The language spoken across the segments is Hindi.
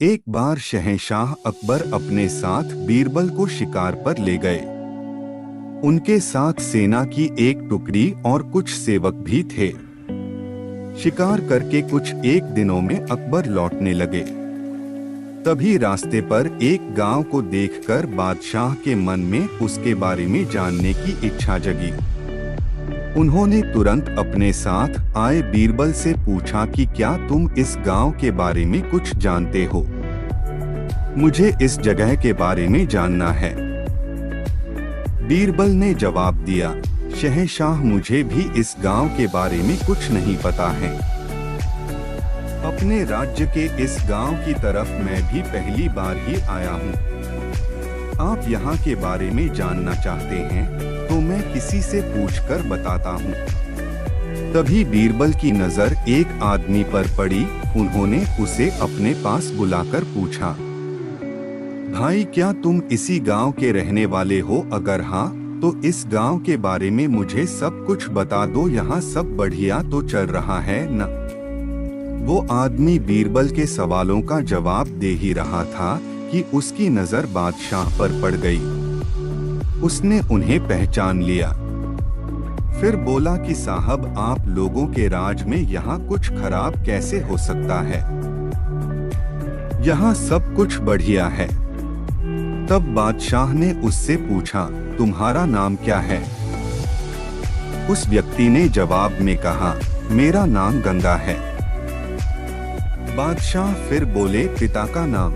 एक बार शहंशाह अकबर अपने साथ बीरबल को शिकार पर ले गए। उनके साथ सेना की एक टुकड़ी और कुछ सेवक भी थे। शिकार करके कुछ एक दिनों में अकबर लौटने लगे। तभी रास्ते पर एक गांव को देखकर बादशाह के मन में उसके बारे में जानने की इच्छा जगी। उन्होंने तुरंत अपने साथ आए बीरबल से पूछा कि क्या तुम इस गांव के बारे में कुछ जानते हो? मुझे इस जगह के बारे में जानना है। बीरबल ने जवाब दिया, शहंशाह, मुझे भी इस गांव के बारे में कुछ नहीं पता है। अपने राज्य के इस गांव की तरफ मैं भी पहली बार ही आया हूँ। आप यहाँ के बारे में जानना चाहते हैं तो मैं किसी से पूछकर बताता हूँ। तभी बीरबल की नजर एक आदमी पर पड़ी। उन्होंने उसे अपने पास बुलाकर पूछा, भाई, क्या तुम इसी गांव के रहने वाले हो? अगर हाँ, तो इस गांव के बारे में मुझे सब कुछ बता दो। यहाँ सब बढ़िया तो चल रहा है न? वो आदमी बीरबल के सवालों का जवाब दे ही रहा था कि उसकी नजर बादशाह पर पड़ गई। उसने उन्हें पहचान लिया। फिर बोला कि साहब, आप लोगों के राज में यहाँ कुछ खराब कैसे हो सकता है? यहाँ सब कुछ बढ़िया है। तब बादशाह ने उससे पूछा, तुम्हारा नाम क्या है? उस व्यक्ति ने जवाब में कहा, मेरा नाम गंगा है। बादशाह फिर बोले, पिता का नाम?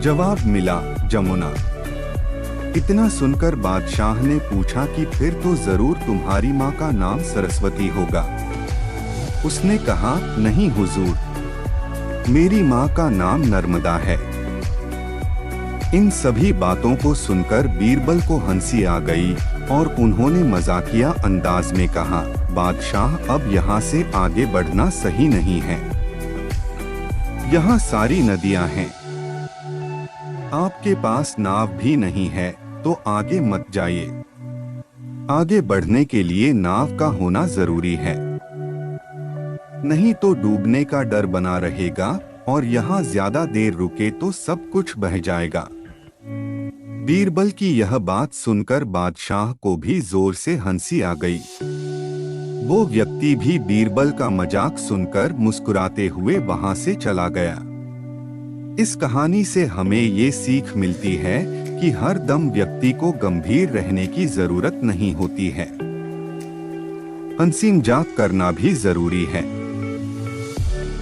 जवाब मिला, जमुना। इतना सुनकर बादशाह ने पूछा कि फिर तो जरूर तुम्हारी माँ का नाम सरस्वती होगा। उसने कहा, नहीं हुजूर, मेरी माँ का नाम नर्मदा है। इन सभी बातों को सुनकर बीरबल को हंसी आ गई और उन्होंने मजाकिया अंदाज में कहा, बादशाह, अब यहाँ से आगे बढ़ना सही नहीं है। यहाँ सारी नदियाँ हैं। आपके पास नाव भी नहीं है तो आगे मत जाइए। आगे बढ़ने के लिए नाव का होना जरूरी है, नहीं तो डूबने का डर बना रहेगा और यहाँ ज्यादा देर रुके तो सब कुछ बह जाएगा। बीरबल की यह बात सुनकर बादशाह को भी जोर से हंसी आ गई। वो व्यक्ति भी बीरबल का मजाक सुनकर मुस्कुराते हुए वहां से चला गया। इस कहानी से हमें ये सीख मिलती है कि हर दम व्यक्ति को गंभीर रहने की जरूरत नहीं होती है। हंसी मजाक करना भी जरूरी है।